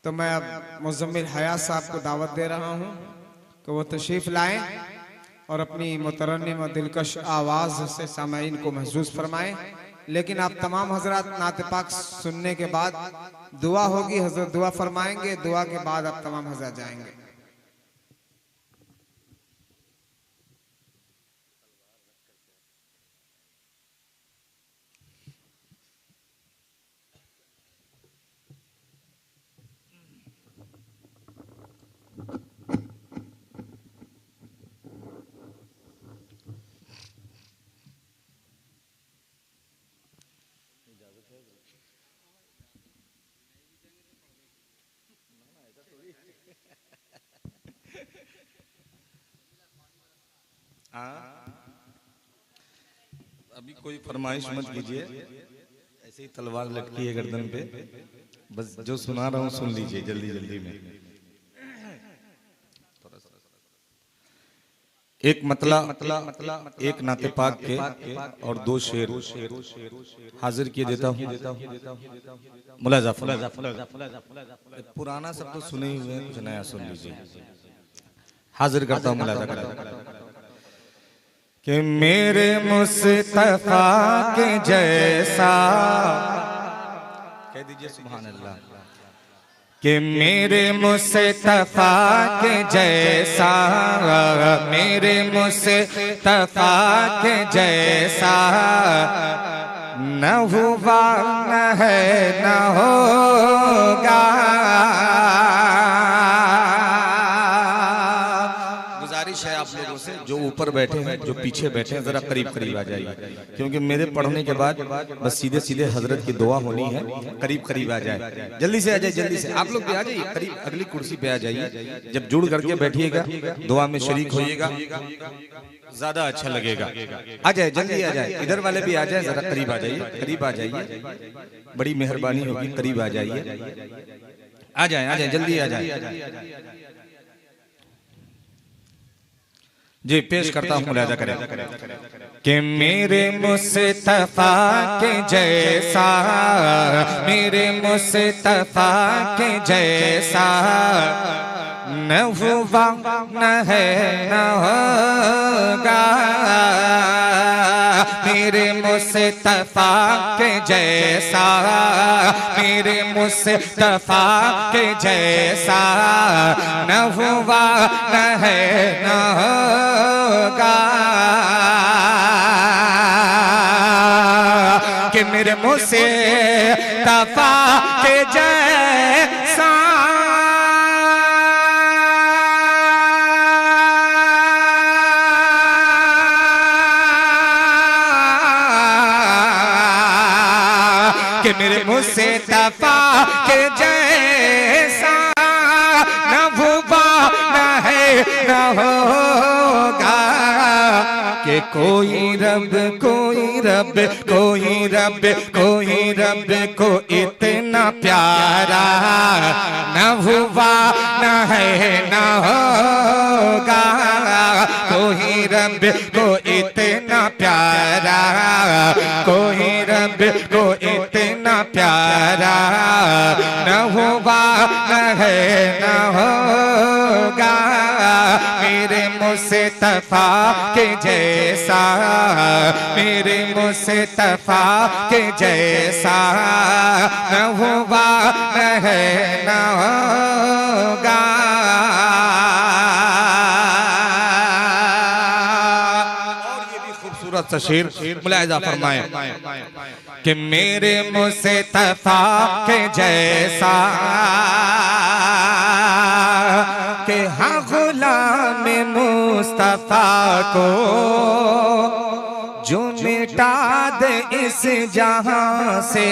तो मैं अब मुज़म्मिल हयात साहब को दावत दे रहा हूँ कि वो तशरीफ़ लाएं और अपनी मुतरन्निम और दिलकश आवाज़ से सामाईन को महसूस फरमाएं। लेकिन आप तमाम हजरात नात पाक सुनने के बाद दुआ होगी, हजरत दुआ फरमाएंगे, दुआ के बाद आप तमाम हजरात जाएंगे। अभी कोई फरमाइश मत कीजिए, ऐसे ही तलवार लटकी है गर्दन पे। बस जो सुना रहा हूँ सुन लीजिए जल्दी जल्दी में। एक मतला एक नाते पाक के और दो शेर हाजिर किए देता हूँ। मुलाजा पुराना सब तो सुने ही हुए हैं, कुछ नया सुन लीजिए। हाजिर करता हूँ मुलाजा करता कि मेरे मुस्तफा के जैसा, कह दीजिए सुभान अल्लाह, कि मेरे मुस्तफा के जैसा, मेरे मुस्तफा के जैसा न हुआ न है न होगा। है आप लोगों से जो ऊपर बैठे हैं, जो पीछे बैठे हैं, जरा करीब करीब आ जाइए, क्योंकि मेरे पढ़ने के बाद बस सीधे सीधे हजरत की दुआ होनी है। करीब करीब आ जाए, जल्दी से आ जाए, जल्दी से आप लोग भी आ जाइए, करीब अगली कुर्सी पे आ जाइए। जब जुड़ करके बैठिएगा, दुआ में शरीक होइएगा, ज्यादा अच्छा लगेगा। आ जाए, जल्दी आ जाए, इधर वाले भी आ जाए, जरा करीब आ जाइए, करीब आ जाइए, बड़ी मेहरबानी होगी, करीब आ जाइए, आ जाए, आ जाए, जल्दी आ जाए जी। पेश करता हूँ, मुलाजा करें कि मेरे मुस्तफा के जैसा, मेरे मुस्तफा के जैसा न हुआ न है न होगा। मेरे मुस्तफा के जैसा, मेरे मुस्तफा के जैसा न हुआ न है न होगा। कि मेरे मुस्तफा के जैसा कि मेरे मुस्तफा के जैसा न हुआ न है न होगा। कि कोई रब कोई रब कोई रब कोई रब को इतना प्यारा न हुआ न है न होगा। कोई रब को इतना प्यारा, कोई रब को इतना प्यारा न हुआ न है न होगा। मेरे मुस्तफा के जैसा, मेरे मुस्तफा के जैसा न हुआ न है न होगा। सा शेर मुलाहिजा फरमाए कि मेरे मुस्तफा के जैसा, कि हाँ गुलाम मुस्तफा को जो मिटा दे इस जहां से।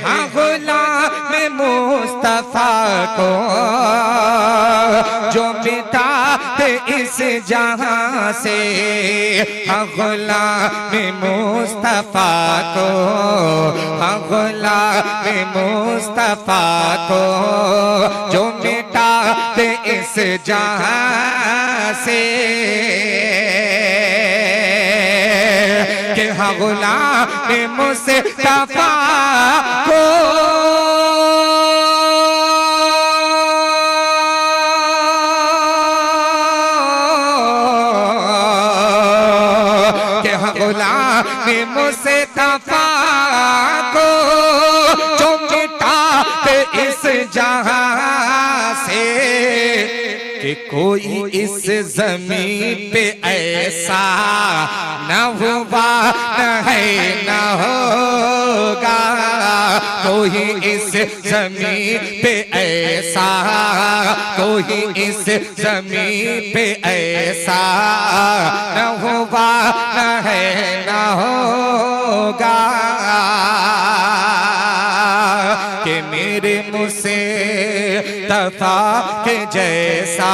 हाँ गुलाम मुस्तफा को जो मिटा दे इस जहां से। हाँ गुलाम मुस्तफा को, हाँ गुलाम मुस्तफा को जो मिटा दे इस जहां से। कि हाँ गुलाम मुस्तफा को ने मुस्तफा को जो मिटाते इस जहां से कि कोई इस जमीन पे ऐसा न हुआ न है न होगा, कोई इस जमीन पे ऐसा, कोई इस जमीन पे ऐसा न हुआ न है न होगा कि मेरे मुस्तफा के जैसा,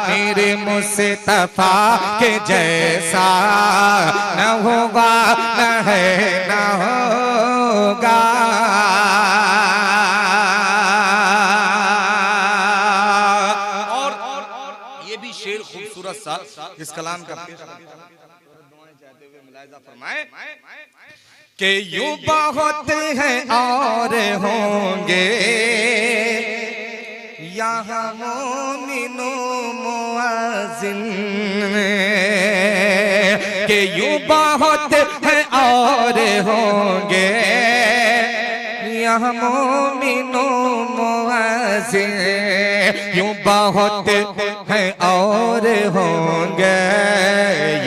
मेरे मुस्तफा के जैसा न होगा न है न होगा। और ये भी शेर खूबसूरत सा इस कलाम का पेश चाहते हुए मुलाहिजा फरमाए कि यूं बहुत हैं और होंगे यहाँ मोमिनो मुअज़्ज़िन, कि यूं बहुत हैं और होंगे यहाँ मोमिनो मुअज़्ज़िन, यूं बहुत हैं और होंगे,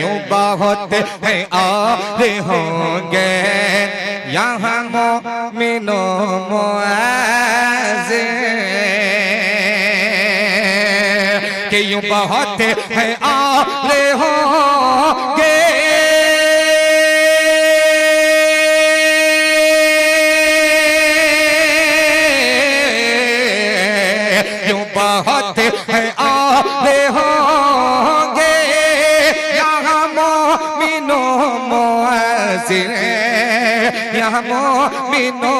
यूं बहुत हैं और होंगे यहाँ मोमिनो मुअज़्ज़िन, कि यूं बहुत हैं और होंगे बहुत है और होंगे यहाँ मोमिनो मुअज़्ज़िन, यहाँ मोमिनो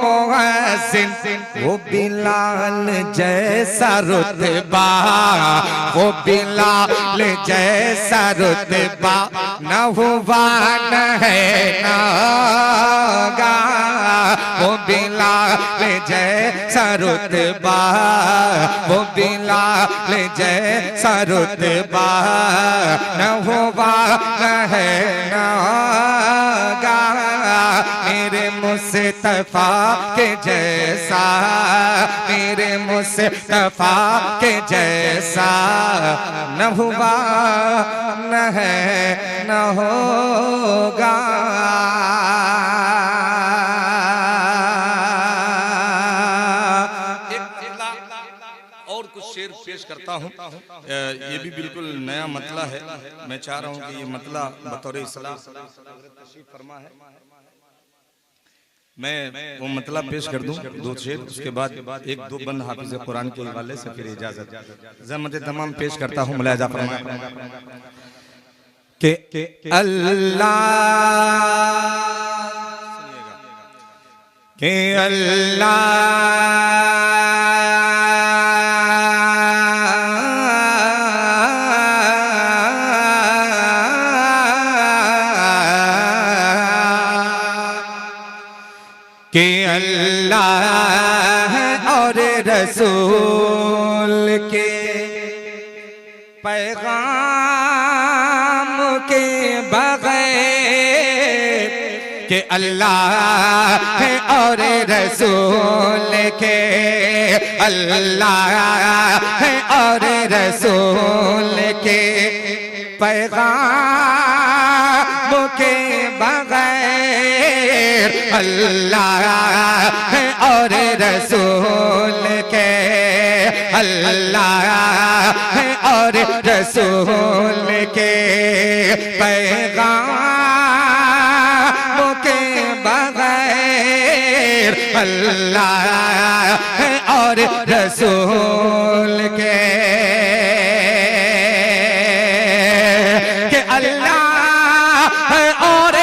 मुअज़्ज़िन, वो बिलाल जैसा रुतबा, वो बिलाल जैसा रुतबा न हुआ न है न होगा, वो बिलाल जैसा रुतबा, वो बिलाल जैसा रुतबा न हुआ न है न होगा, मेरे मुस्तफा के जैसा, मेरे मुस्तफा के जैसा न हुआ न है न होगा। शेर पेश करता हूँ, ये भी बिल्कुल नया मतला है। मैं चाह रहा हूँ कि ये मतला बतौर इस्लाह तशरीफ फरमा है, मैं वो मतला पेश कर दूं दो शेर, उसके बाद एक दो बंद हाफिज कुरान के हवाले से फिर इजाजत ज़हमत तमाम पेश करता हूँ। मुलाहिजा फरमाएं कि अल्लाह के अल्लाह कि अल्लाह और रसूल के पैगाम के बगैर, कि अल्लाह और रसूल के, अल्लाह और रसूल के पैगाम के बगैर, अल्लाह और रसूल के, अल्लाह और रसूल के पैगाम के बगैर, अल्लाह और रसूल के अल्लाह और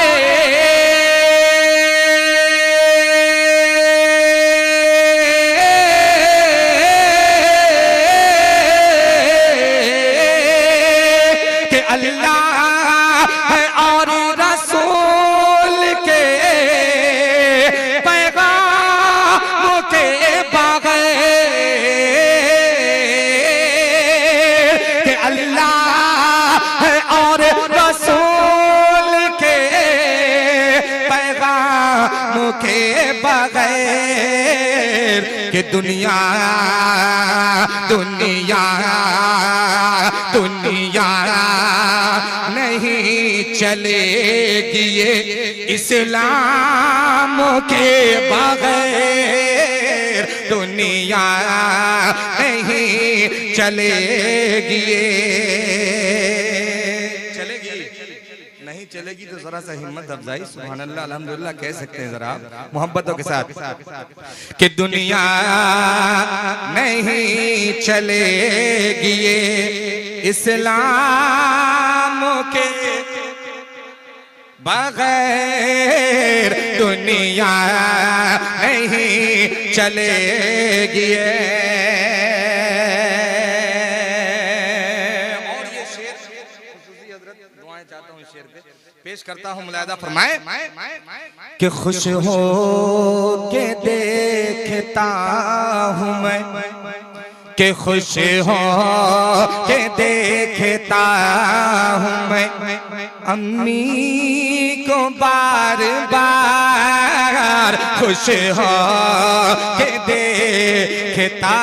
दुनिया दुनिया दुनिया नहीं चलेगी ये इस्लाम के बगैर, दुनिया नहीं चलेगी ये। चलेगी नहीं चलेगी तो जरा सा हिम्मत अफजाई सुभान अल्लाह अल्हम्दुलिल्लाह कह सकते हैं जरा आप मोहब्बतों के साथ कि दुनिया नहीं चलेगी ये इस्लाम के बगैर, दुनिया नहीं चलेगी ये। और ये शेर खुसूसी हजरत दुआएं चाहता हूँ, शेर पे पेश करता हूँ, मुलाहिदा फरमाए कि खुश हो के देखता हूँ मैं, कि खुश हो के देखता हूँ मैं अम्मी को बार बार, खुश हो के देखता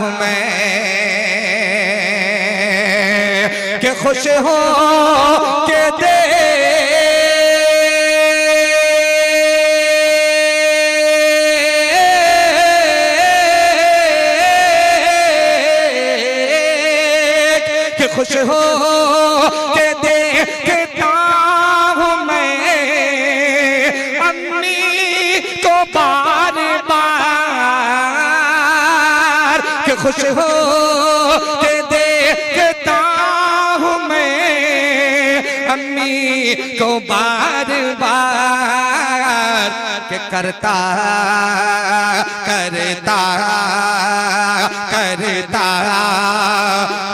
हूँ मैं, कि खुश हो के खुश हो के देखता हूँ मैं अम्मी को बार बार, कि खुश हो के देखता हूँ मैं अम्मी को बार बार, कि करता करता करता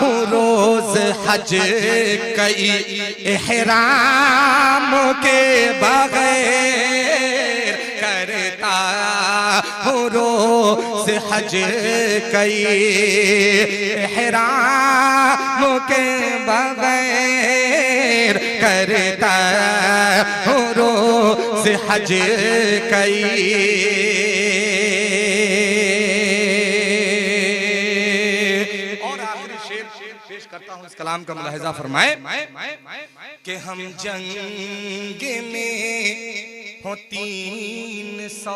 हूँ रोज हज कई इहराम के बगैर, करता हूँ रोज हज कई इहराम के बगैर, करता हूँ रोज हज कई। करता हूं इस कलाम का मुलाहिजा फरमाए कि हम जंग में हो 300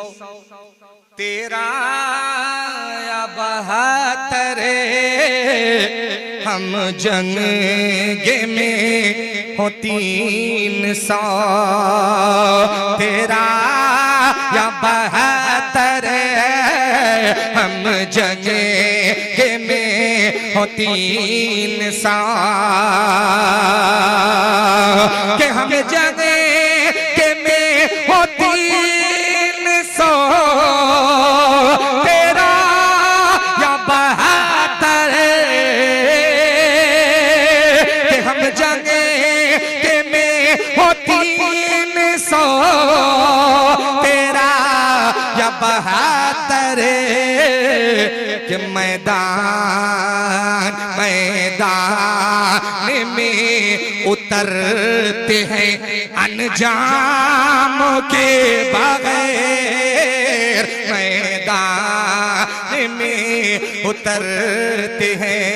तेरा या 72, हम जंग में हो 300 तेरा या 72, हम जंग में हो 300, कि हम जगे के में हो 300 तेरा या 72, कि हम जगे के में हो 300 तेरा या 72, कि मैदान मैदान में उतरते हैं अनजाम के बगैर, मैदान में उतरते हैं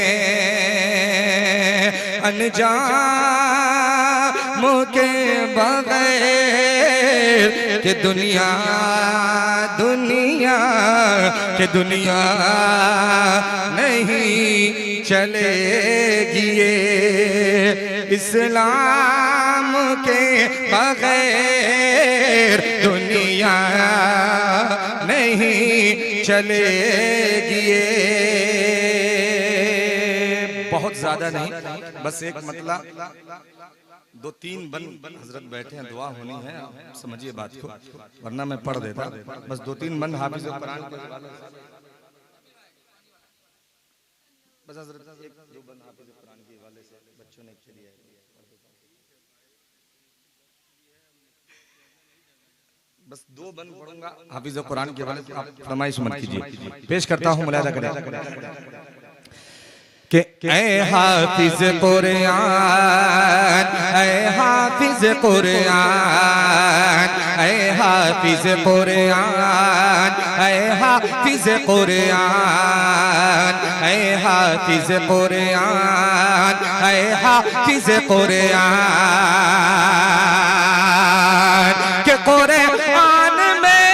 अनजाम के बगैर, कि दुनिया दुनिया कि दुनिया नहीं चलेगी ये इस्लाम के बगैर, दुनिया नहीं चलेगी ये। बहुत ज्यादा नहीं, बस एक मतलब 2-3 बंद हजरत बैठे हैं, दुआ होनी है, समझिए बात को, वरना मैं पढ़ देता। बस 2-3 बंद हाफिज कुरान के बस हजरत एक दो बंद हाफिज कुरान के हवाले से बच्चों ने लिया है, बस 2 बंद पढ़ूंगा हाफिज कुरान के हवाले से, आप फरमाइश मत कीजिए। पेश करता हूँ, मुलाहिदा करें कि ऐ हाफिज कुरान, ऐ हाफिज कुरान, ऐ हाफिज कुरान, ऐ हाफिज कुरान, ऐ हाफिज कुरान, ऐ हाफिज कुरान के कुरान में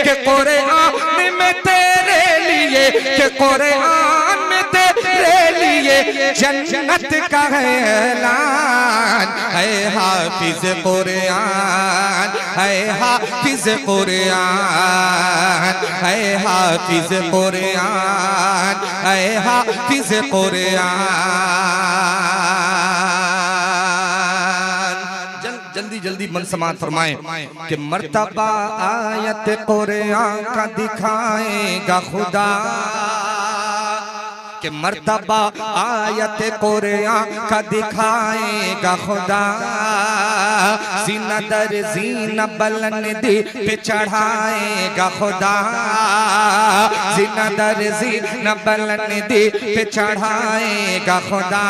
के कुरान में तेरे लिए, के कुरान में तेरे लिए जन्नत का है ऐलान, है हाफिज कुरान, है हाफिज कुरान, है हाफिज कुरान, है हाफिज कुरान। जल्दी जल्दी मन समात फरमाएं कि मर्तबा आयत कुरान का दिखाएगा खुदा, कि मर्तबा आयत कुरान का दिखाएगा खुदा, सीना दर जीना बुलंद पे चढ़ाएगा खुदा, सीना दर जीना बुलंद पे चढ़ाएगा खुदा,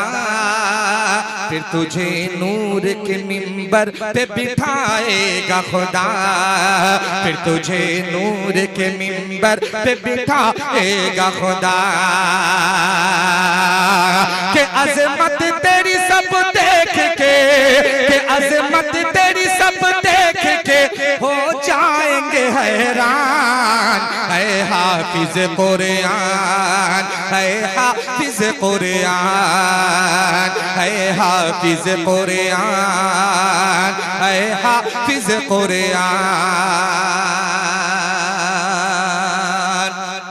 फिर तुझे नूर के मिंबर पे बिठाएगा खुदा, फिर तुझे नूर के मिंबर पे बिठाएगा खुदा, के अज़मत तेरी सब देख के, के अज़मत तेरी सब देख के हो जाएंगे हैरान, है हाफिज कुरान, है हाफिज कुरान, है हाफिज कुरान, है हाफिज कुरान।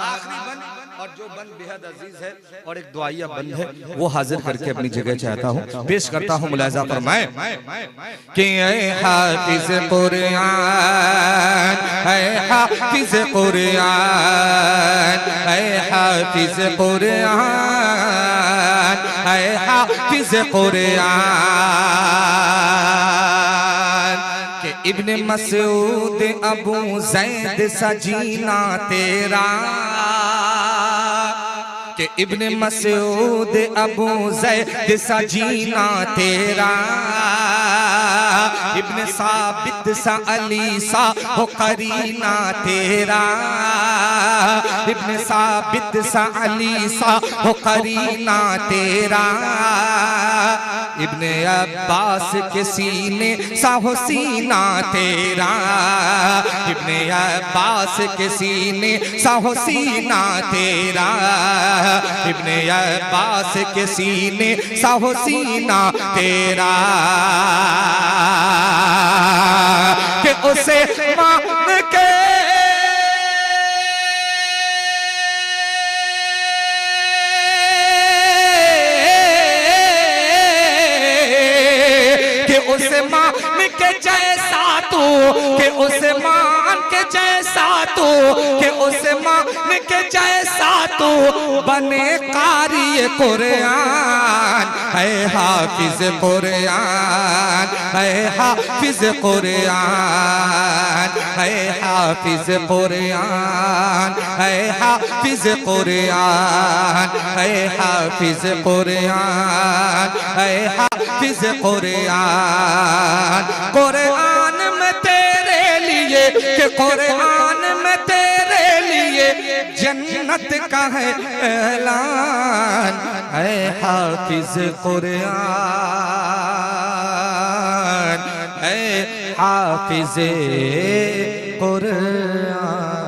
आखिरी बंद और जो बंद बेहद अजीज है और एक दुआया बंद है वो हाजिर करके अपनी जगह चाहता हूँ, पेश करता हूँ, मुलाहिजा फरमाएं कि ऐ हाफिज कुरान, ऐ हाफिज कुरान, ऐ हाफिज कुरान, ऐ हाफिज कुरान के इब्न मसूद अबू ज़ैद सजीना तेरा, के इब्न मसूद अबू ज़ैद सजीना तेरा, इब्न साबित सा अली सा हो करीना तेरा, इब्न साबित सा अली सा हो करीना तेरा, इब्न अब्बास के सीने सा हो सीना तेरा, इब्न अब्बास के सीने सा हो सीना तेरा, इब्न अब्बास के सीने सा हो सीना तेरा, कि उसे मान के उसे मान के जैसा तू, के उसे मान के जैसा तू, के उसे मान के जैसा तू बने कारी कुरान, है हाफिज कुरान, है हाफिज कुरान, है हाफिज कुरान, है हाफिज कुरान, है हाफिज कुरान, है हाफिज कुरान, कुरान में तेरे लिए, के कुरान में तेरे लिए जन्नत का है ऐलान, है हाफिज कुरान, है हाफिज कुरान।